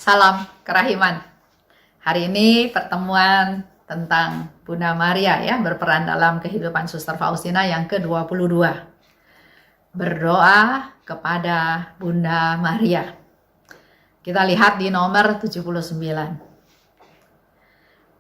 Salam kerahiman. Hari ini pertemuan tentang Bunda Maria ya, berperan dalam kehidupan Suster Faustina yang ke-22. Berdoa kepada Bunda Maria. Kita lihat di nomor 79.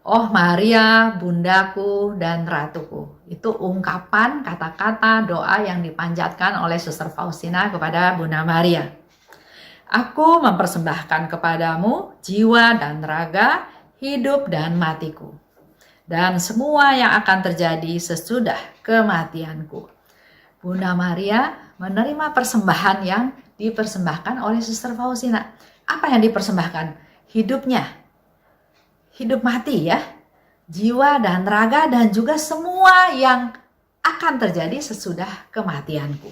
Oh Maria, bundaku dan ratuku. Itu ungkapan kata-kata doa yang dipanjatkan oleh Suster Faustina kepada Bunda Maria. Aku mempersembahkan kepadamu jiwa dan raga, hidup dan matiku, dan semua yang akan terjadi sesudah kematianku. Bunda Maria menerima persembahan yang dipersembahkan oleh Suster Faustina. Apa yang dipersembahkan? Hidupnya, hidup mati ya, jiwa dan raga, dan juga semua yang akan terjadi sesudah kematianku.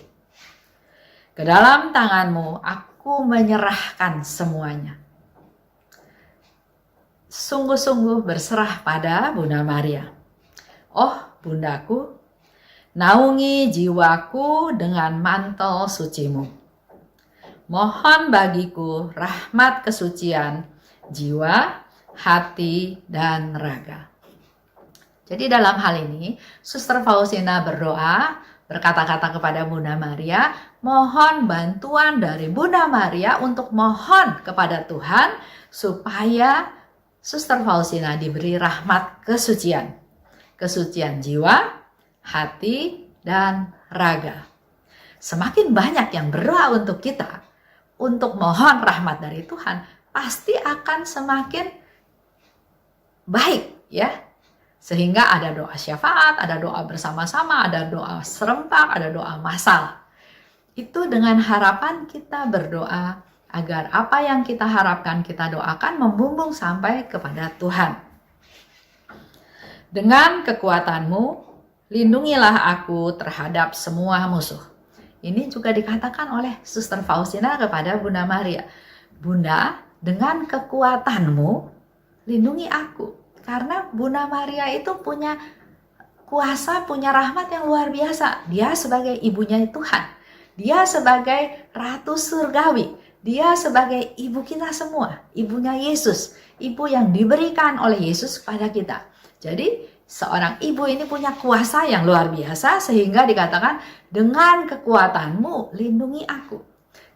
Ke dalam tanganmu aku menyerahkan semuanya. Sungguh-sungguh berserah pada Bunda Maria. Oh bundaku, naungi jiwaku dengan mantel sucimu. Mohon bagiku rahmat kesucian jiwa, hati, dan raga. Jadi dalam hal ini, Suster Faustina berdoa, berkata-kata kepada Bunda Maria, mohon bantuan dari Bunda Maria untuk mohon kepada Tuhan supaya Suster Faustina diberi rahmat kesucian. Kesucian jiwa, hati, dan raga. Semakin banyak yang berdoa untuk kita, untuk mohon rahmat dari Tuhan, pasti akan semakin baik ya. Sehingga ada doa syafaat, ada doa bersama-sama, ada doa serempak, ada doa massal. Itu dengan harapan kita berdoa agar apa yang kita harapkan, kita doakan membumbung sampai kepada Tuhan. Dengan kekuatanmu, lindungilah aku terhadap semua musuh. Ini juga dikatakan oleh Suster Faustina kepada Bunda Maria. Bunda, dengan kekuatanmu, lindungi aku. Karena Bunda Maria itu punya kuasa, punya rahmat yang luar biasa. Dia sebagai ibunya Tuhan. Dia sebagai Ratu Surgawi. Dia sebagai ibu kita semua. Ibunya Yesus. Ibu yang diberikan oleh Yesus kepada kita. Jadi seorang ibu ini punya kuasa yang luar biasa. Sehingga dikatakan dengan kekuatanmu lindungi aku.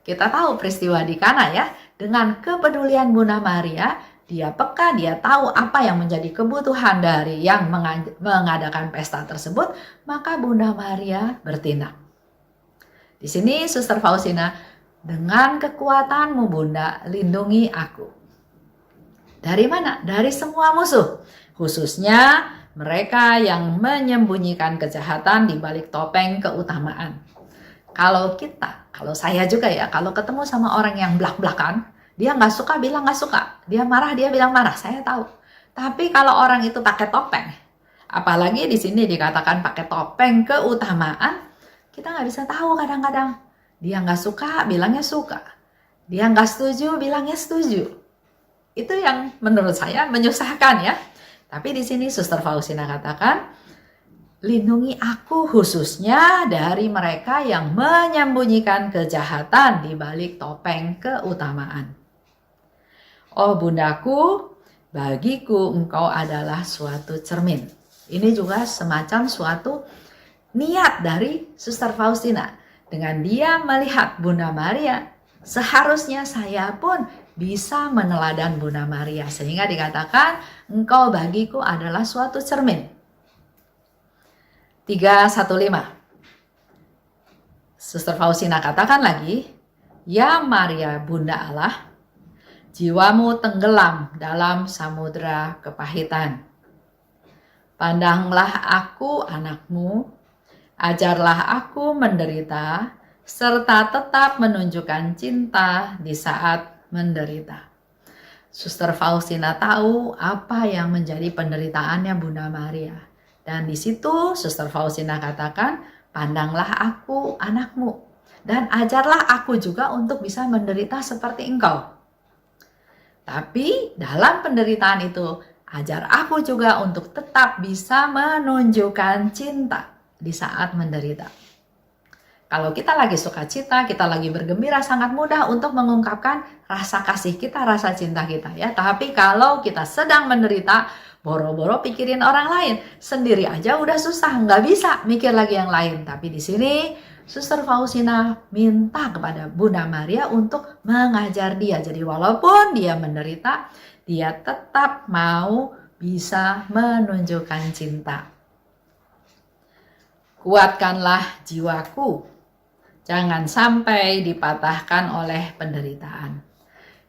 Kita tahu peristiwa di Kana ya. Dengan kepedulian Bunda Maria, dia peka, dia tahu apa yang menjadi kebutuhan dari yang mengadakan pesta tersebut, maka Bunda Maria bertindak. Di sini Suster Faustina, dengan kekuatanmu Bunda, lindungi aku. Dari mana? Dari semua musuh, khususnya mereka yang menyembunyikan kejahatan di balik topeng keutamaan. Kalau saya juga ya, kalau ketemu sama orang yang blak-blakan, dia nggak suka bilang nggak suka, dia marah dia bilang marah, saya tahu. Tapi kalau orang itu pakai topeng, apalagi di sini dikatakan pakai topeng keutamaan, kita nggak bisa tahu kadang-kadang. Dia nggak suka bilangnya suka, dia nggak setuju bilangnya setuju. Itu yang menurut saya menyusahkan ya. Tapi di sini Suster Faustina katakan, lindungi aku khususnya dari mereka yang menyembunyikan kejahatan di balik topeng keutamaan. Oh bundaku, bagiku engkau adalah suatu cermin. Ini juga semacam suatu niat dari Suster Faustina. Dengan dia melihat Bunda Maria, seharusnya saya pun bisa meneladan Bunda Maria. Sehingga dikatakan, engkau bagiku adalah suatu cermin. 315. Suster Faustina katakan lagi, ya Maria Bunda Allah, jiwamu tenggelam dalam samudera kepahitan. Pandanglah aku anakmu, ajarlah aku menderita, serta tetap menunjukkan cinta di saat menderita. Suster Faustina tahu apa yang menjadi penderitaannya Bunda Maria. Dan di situ Suster Faustina katakan, pandanglah aku anakmu, dan ajarlah aku juga untuk bisa menderita seperti engkau. Tapi dalam penderitaan itu, ajar aku juga untuk tetap bisa menunjukkan cinta di saat menderita. Kalau kita lagi sukacita, kita lagi bergembira, sangat mudah untuk mengungkapkan rasa kasih kita, rasa cinta kita ya. Tapi kalau kita sedang menderita, boro-boro pikirin orang lain, sendiri aja udah susah, nggak bisa mikir lagi yang lain. Tapi di sini Suster Faustina minta kepada Bunda Maria untuk mengajar dia. Jadi walaupun dia menderita, dia tetap mau bisa menunjukkan cinta. Kuatkanlah jiwaku, jangan sampai dipatahkan oleh penderitaan.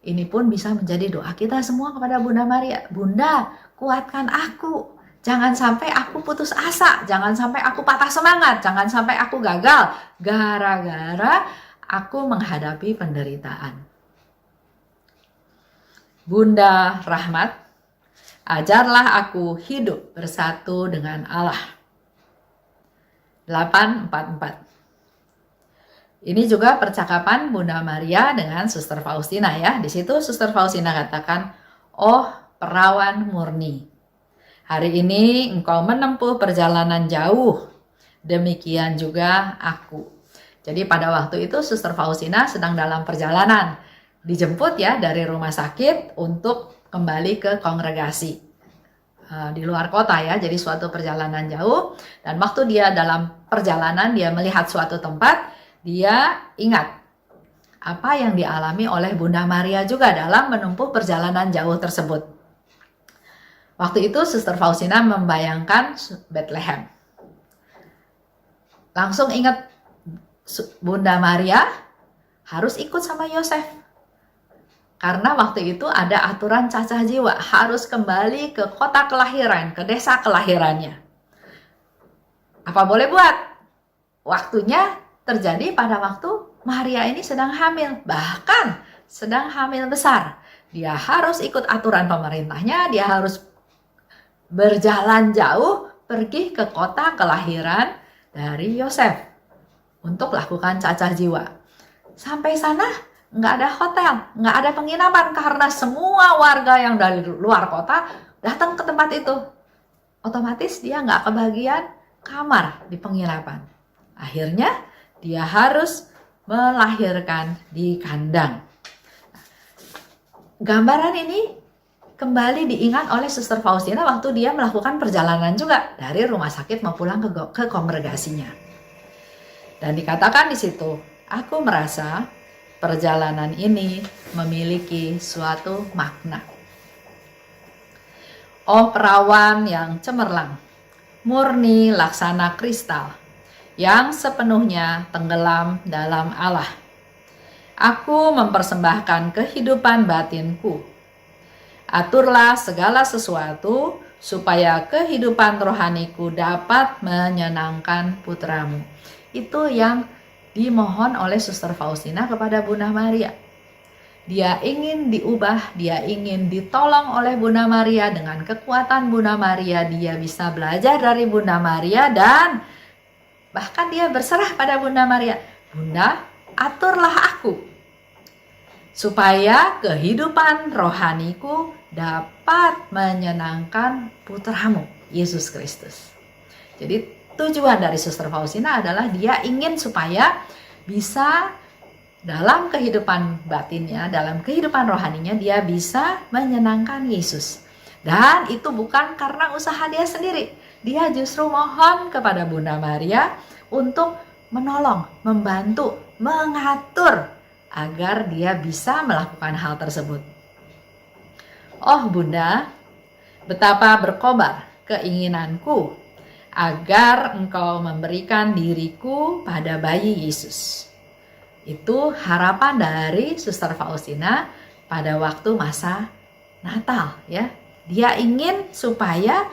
Ini pun bisa menjadi doa kita semua kepada Bunda Maria. Bunda, kuatkan aku. Jangan sampai aku putus asa. Jangan sampai aku patah semangat. Jangan sampai aku gagal. Gara-gara aku menghadapi penderitaan. Bunda Rahmat, ajarlah aku hidup bersatu dengan Allah. 844. Ini juga percakapan Bunda Maria dengan Suster Faustina ya. Di situ Suster Faustina katakan, "Oh, perawan murni. Hari ini engkau menempuh perjalanan jauh. Demikian juga aku." Jadi pada waktu itu Suster Faustina sedang dalam perjalanan. Dijemput ya dari rumah sakit untuk kembali ke kongregasi. Di luar kota ya, jadi suatu perjalanan jauh, dan waktu dia dalam perjalanan dia melihat suatu tempat, dia ingat apa yang dialami oleh Bunda Maria juga dalam menempuh perjalanan jauh tersebut. Waktu itu Suster Faustina membayangkan Bethlehem. Langsung ingat Bunda Maria harus ikut sama Yosef. Karena waktu itu ada aturan cacah jiwa, harus kembali ke kota kelahiran, ke desa kelahirannya. Apa boleh buat? Waktunya terjadi pada waktu Maria ini sedang hamil, bahkan sedang hamil besar. Dia harus ikut aturan pemerintahnya, dia harus berjalan jauh pergi ke kota kelahiran dari Yosef untuk lakukan cacah jiwa. Sampai sana nggak ada hotel, nggak ada penginapan karena semua warga yang dari luar kota datang ke tempat itu. Otomatis dia nggak kebagian kamar di penginapan. Akhirnya dia harus melahirkan di kandang. Gambaran ini kembali diingat oleh Suster Faustina waktu dia melakukan perjalanan juga dari rumah sakit mau pulang ke kongregasinya. Dan dikatakan di situ, aku merasa perjalanan ini memiliki suatu makna. Oh perawan yang cemerlang, murni laksana kristal, yang sepenuhnya tenggelam dalam Allah. Aku mempersembahkan kehidupan batinku. Aturlah segala sesuatu supaya kehidupan rohaniku dapat menyenangkan putramu. Itu yang dimohon oleh Suster Faustina kepada Bunda Maria. Dia ingin diubah, dia ingin ditolong oleh Bunda Maria. Dengan kekuatan Bunda Maria, dia bisa belajar dari Bunda Maria dan bahkan dia berserah pada Bunda Maria. Bunda, aturlah aku supaya kehidupan rohaniku dapat menyenangkan putramu, Yesus Kristus. Jadi tujuan dari Suster Faustina adalah dia ingin supaya bisa dalam kehidupan batinnya, dalam kehidupan rohaninya, dia bisa menyenangkan Yesus. Dan itu bukan karena usaha dia sendiri. Dia justru mohon kepada Bunda Maria untuk menolong, membantu, mengatur agar dia bisa melakukan hal tersebut. Oh Bunda, betapa berkobar keinginanku agar engkau memberikan diriku pada bayi Yesus. Itu harapan dari Suster Faustina pada waktu masa Natal ya. Dia ingin supaya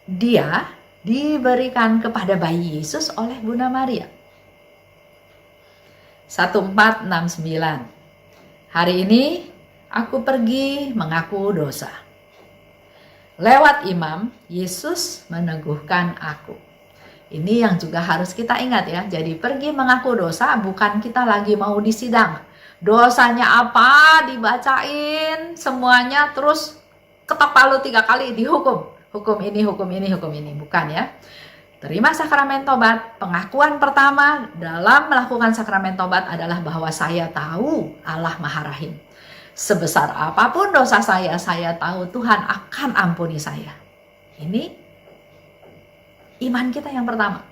dia diberikan kepada bayi Yesus oleh Bunda Maria. 1469. Hari ini aku pergi mengaku dosa. Lewat imam, Yesus meneguhkan aku. Ini yang juga harus kita ingat ya. Jadi pergi mengaku dosa bukan kita lagi mau disidang. Dosanya apa dibacain semuanya terus ketok palu 3 kali dihukum. Hukum ini, hukum ini, hukum ini. Bukan ya. Terima sakramen tobat, pengakuan pertama dalam melakukan sakramen tobat adalah bahwa saya tahu Allah Maha Rahim. Sebesar apapun dosa saya tahu Tuhan akan ampuni saya. Ini iman kita yang pertama.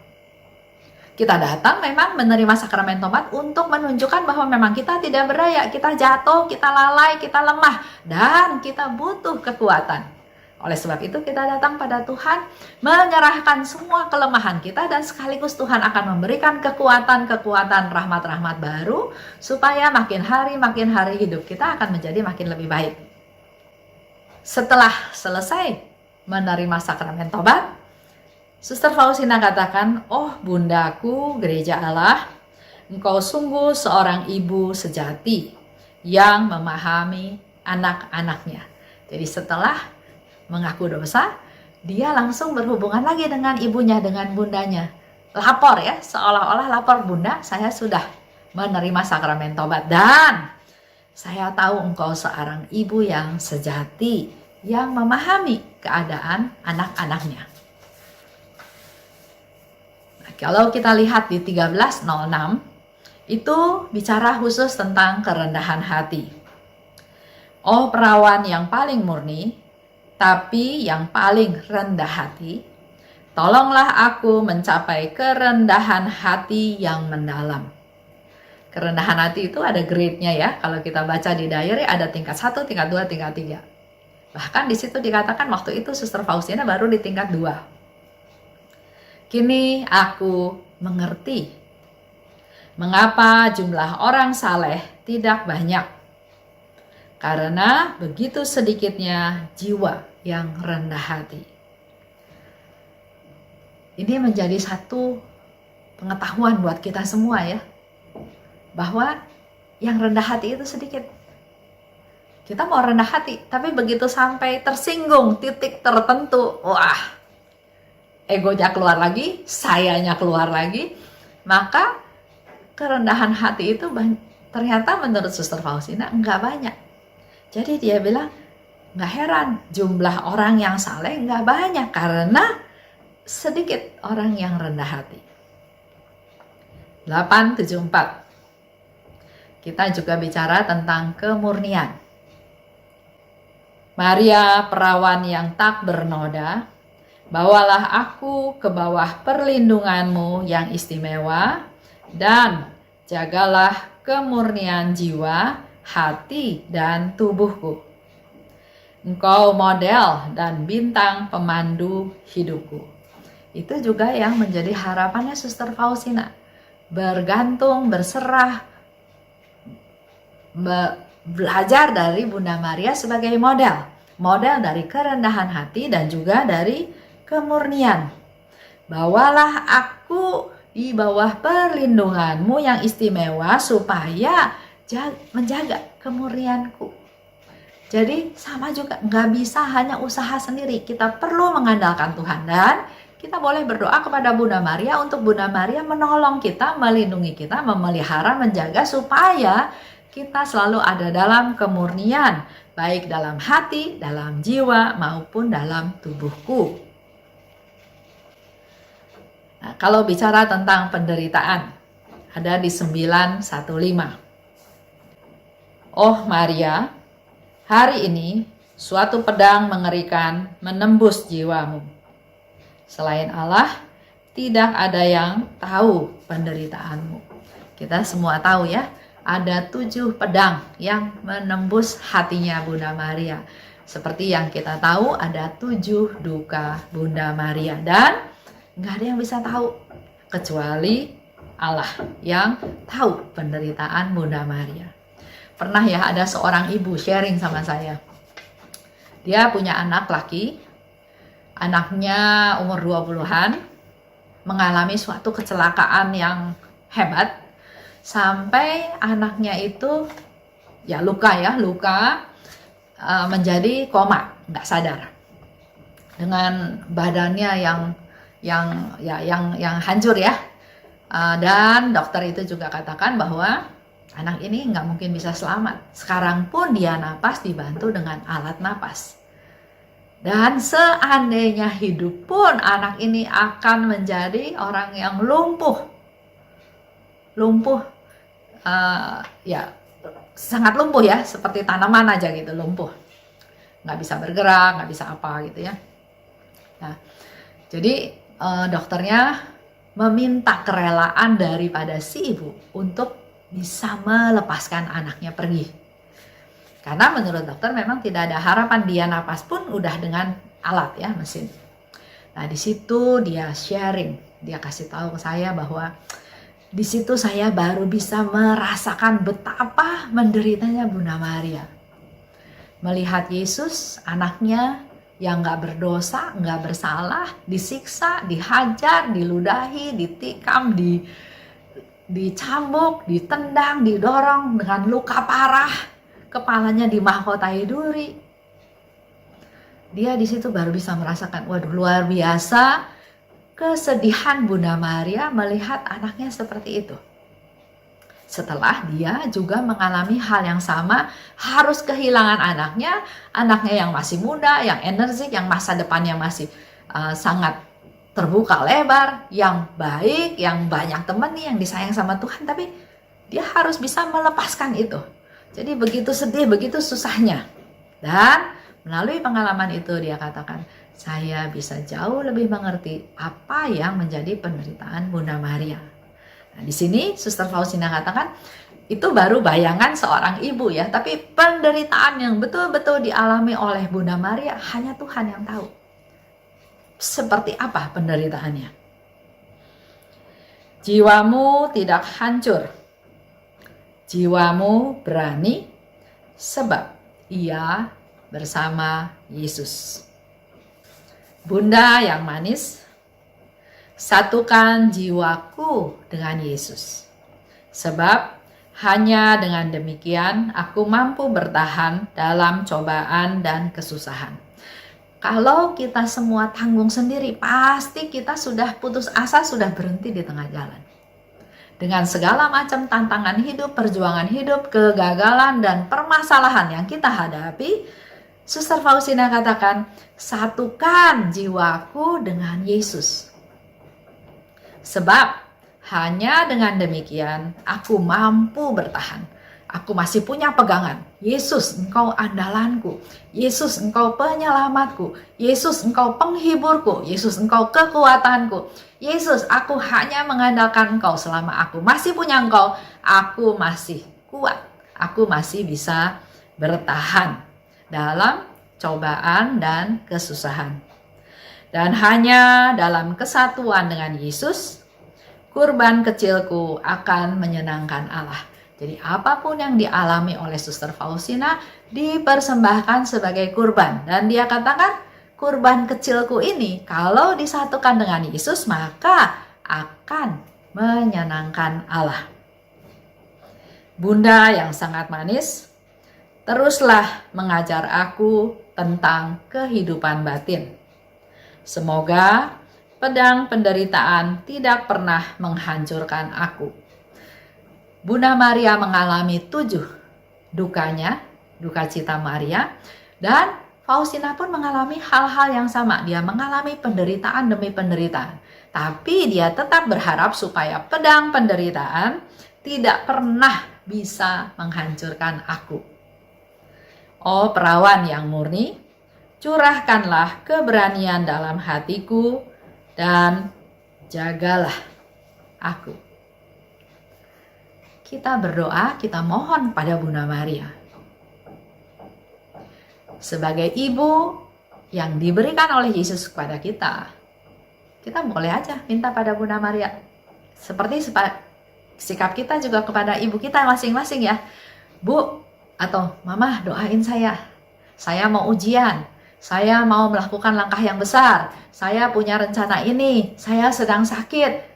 Kita datang memang menerima sakramen tobat untuk menunjukkan bahwa memang kita tidak berdaya, kita jatuh, kita lalai, kita lemah, dan kita butuh kekuatan. Oleh sebab itu kita datang pada Tuhan, menyerahkan semua kelemahan kita, dan sekaligus Tuhan akan memberikan kekuatan-kekuatan rahmat-rahmat baru, supaya makin hari hidup kita akan menjadi makin lebih baik. Setelah selesai menerima sakramen tobat, Suster Faustina katakan, "Oh bundaku gereja Allah, engkau sungguh seorang ibu sejati yang memahami anak-anaknya." Jadi setelah mengaku dosa, dia langsung berhubungan lagi dengan ibunya, dengan bundanya. Lapor ya, seolah-olah lapor, "Bunda, saya sudah menerima sakramen tobat dan saya tahu engkau seorang ibu yang sejati yang memahami keadaan anak-anaknya." Nah, kalau kita lihat di 1306, itu bicara khusus tentang kerendahan hati. "Oh perawan yang paling murni, tapi yang paling rendah hati, tolonglah aku mencapai kerendahan hati yang mendalam." Kerendahan hati itu ada grade-nya ya. Kalau kita baca di diary ada tingkat 1, tingkat 2, tingkat 3. Bahkan di situ dikatakan waktu itu Suster Faustina baru di tingkat 2. "Kini aku mengerti mengapa jumlah orang saleh tidak banyak. Karena begitu sedikitnya jiwa yang rendah hati." Ini menjadi satu pengetahuan buat kita semua ya, bahwa yang rendah hati itu sedikit. Kita mau rendah hati, tapi begitu sampai tersinggung titik tertentu, wah, egonya keluar lagi, sayanya keluar lagi, maka kerendahan hati itu ternyata menurut Suster Faustina enggak banyak. Jadi dia bilang, nggak heran jumlah orang yang saleh nggak banyak karena sedikit orang yang rendah hati. 874. Kita juga bicara tentang kemurnian. "Maria perawan yang tak bernoda, bawalah aku ke bawah perlindunganmu yang istimewa, dan jagalah kemurnian jiwa, hati, dan tubuhku. Engkau model dan bintang pemandu hidupku." Itu juga yang menjadi harapannya Suster Faustina. Bergantung, berserah, belajar dari Bunda Maria sebagai model. Model dari kerendahan hati dan juga dari kemurnian. "Bawalah aku di bawah perlindunganmu yang istimewa supaya menjaga kemurnianku." Jadi sama juga, nggak bisa hanya usaha sendiri. Kita perlu mengandalkan Tuhan, dan kita boleh berdoa kepada Bunda Maria untuk Bunda Maria menolong kita, melindungi kita, memelihara, menjaga supaya kita selalu ada dalam kemurnian, baik dalam hati, dalam jiwa, maupun dalam tubuhku. Nah, kalau bicara tentang penderitaan, ada di 915. "Oh Maria, hari ini suatu pedang mengerikan menembus jiwamu. Selain Allah, tidak ada yang tahu penderitaanmu." Kita semua tahu ya, ada 7 pedang yang menembus hatinya Bunda Maria. Seperti yang kita tahu, ada 7 duka Bunda Maria, dan nggak ada yang bisa tahu kecuali Allah yang tahu penderitaan Bunda Maria. Pernah ya ada seorang ibu sharing sama saya. Dia punya anak laki, anaknya umur 20-an, mengalami suatu kecelakaan yang hebat, sampai anaknya itu ya luka menjadi koma, nggak sadar, dengan badannya yang hancur ya. Dan dokter itu juga katakan bahwa anak ini nggak mungkin bisa selamat. Sekarang pun dia napas dibantu dengan alat napas. Dan seandainya hidup pun anak ini akan menjadi orang yang lumpuh, ya sangat lumpuh ya, seperti tanaman aja gitu, lumpuh, nggak bisa bergerak, nggak bisa apa gitu ya. Nah, jadi dokternya meminta kerelaan daripada si ibu untuk bisa melepaskan anaknya pergi. Karena menurut dokter memang tidak ada harapan, dia napas pun udah dengan alat ya, mesin. Nah di situ dia sharing, dia kasih tahu ke saya bahwa di situ saya baru bisa merasakan betapa menderitanya Bunda Maria. Melihat Yesus, anaknya yang gak berdosa, gak bersalah, disiksa, dihajar, diludahi, ditikam, dicambuk, ditendang, didorong dengan luka parah. Kepalanya dimahkotai duri. Dia di situ baru bisa merasakan, waduh luar biasa kesedihan Bunda Maria melihat anaknya seperti itu. Setelah dia juga mengalami hal yang sama, harus kehilangan anaknya yang masih muda, yang energik, yang masa depannya masih sangat terbuka lebar, yang baik, yang banyak teman nih, yang disayang sama Tuhan, tapi dia harus bisa melepaskan itu. Jadi begitu sedih, begitu susahnya. Dan melalui pengalaman itu dia katakan, saya bisa jauh lebih mengerti apa yang menjadi penderitaan Bunda Maria. Nah, di sini Suster Faustina katakan, itu baru bayangan seorang ibu ya, tapi penderitaan yang betul-betul dialami oleh Bunda Maria hanya Tuhan yang tahu. Seperti apa penderitaannya? Jiwamu tidak hancur. Jiwamu berani sebab ia bersama Yesus. Bunda yang manis, satukan jiwaku dengan Yesus. Sebab hanya dengan demikian aku mampu bertahan dalam cobaan dan kesusahan. Kalau kita semua tanggung sendiri, pasti kita sudah putus asa, sudah berhenti di tengah jalan. Dengan segala macam tantangan hidup, perjuangan hidup, kegagalan, dan permasalahan yang kita hadapi, Suster Faustina katakan, satukan jiwaku dengan Yesus. Sebab hanya dengan demikian aku mampu bertahan. Aku masih punya pegangan. Yesus, Engkau andalanku. Yesus, Engkau penyelamatku. Yesus, Engkau penghiburku. Yesus, Engkau kekuatanku. Yesus, aku hanya mengandalkan Engkau. Selama aku masih punya Engkau, aku masih kuat. Aku masih bisa bertahan dalam cobaan dan kesusahan. Dan hanya dalam kesatuan dengan Yesus, kurban kecilku akan menyenangkan Allah. Jadi apapun yang dialami oleh Suster Faustina dipersembahkan sebagai kurban. Dan dia katakan, kurban kecilku ini kalau disatukan dengan Yesus maka akan menyenangkan Allah. Bunda yang sangat manis, teruslah mengajar aku tentang kehidupan batin. Semoga pedang penderitaan tidak pernah menghancurkan aku. Bunda Maria mengalami 7 dukanya, duka cita Maria, dan Faustina pun mengalami hal-hal yang sama. Dia mengalami penderitaan demi penderitaan. Tapi dia tetap berharap supaya pedang penderitaan tidak pernah bisa menghancurkan aku. Oh perawan yang murni, curahkanlah keberanian dalam hatiku dan jagalah aku. Kita berdoa, kita mohon pada Bunda Maria. Sebagai ibu yang diberikan oleh Yesus kepada kita boleh aja minta pada Bunda Maria. Seperti sikap kita juga kepada ibu kita masing-masing ya. Bu atau Mama, doain saya mau ujian, saya mau melakukan langkah yang besar, saya punya rencana ini, saya sedang sakit.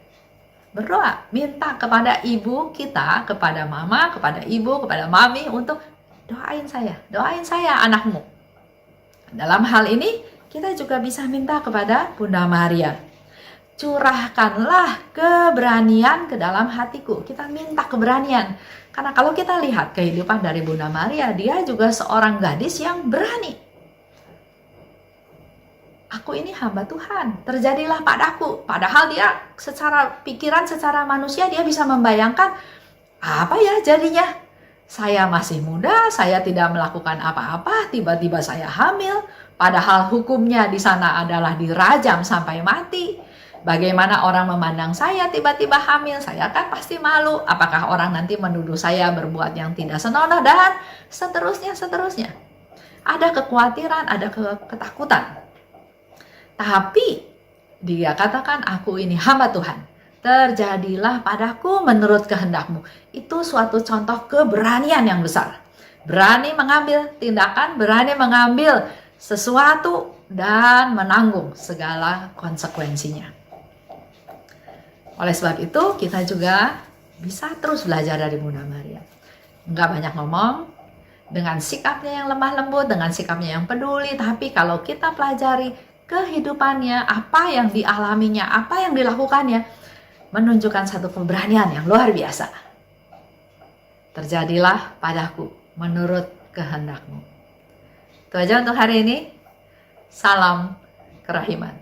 Berdoa, minta kepada ibu kita, kepada mama, kepada ibu, kepada mami untuk doain saya anakmu. Dalam hal ini kita juga bisa minta kepada Bunda Maria. Curahkanlah keberanian ke dalam hatiku. Kita minta keberanian. Karena kalau kita lihat kehidupan dari Bunda Maria, dia juga seorang gadis yang berani. aku ini hamba Tuhan, terjadilah padaku. Padahal dia secara pikiran, secara manusia dia bisa membayangkan, apa ya jadinya? Saya masih muda, saya tidak melakukan apa-apa, tiba-tiba saya hamil. Padahal hukumnya di sana adalah dirajam sampai mati. Bagaimana orang memandang saya tiba-tiba hamil? Saya kan pasti malu. Apakah orang nanti menuduh saya berbuat yang tidak senonoh, dan seterusnya. Ada kekhawatiran, ada ketakutan. Tapi dia katakan, aku ini hamba Tuhan, terjadilah padaku menurut kehendakmu. Itu suatu contoh keberanian yang besar. Berani mengambil tindakan, berani mengambil sesuatu, dan menanggung segala konsekuensinya. Oleh sebab itu, kita juga bisa terus belajar dari Bunda Maria. Enggak banyak ngomong, dengan sikapnya yang lemah lembut, dengan sikapnya yang peduli, tapi kalau kita pelajari kehidupannya, apa yang dialaminya, apa yang dilakukannya, menunjukkan satu keberanian yang luar biasa. Terjadilah padaku menurut kehendakmu. Itu aja untuk hari ini. Salam kerahiman.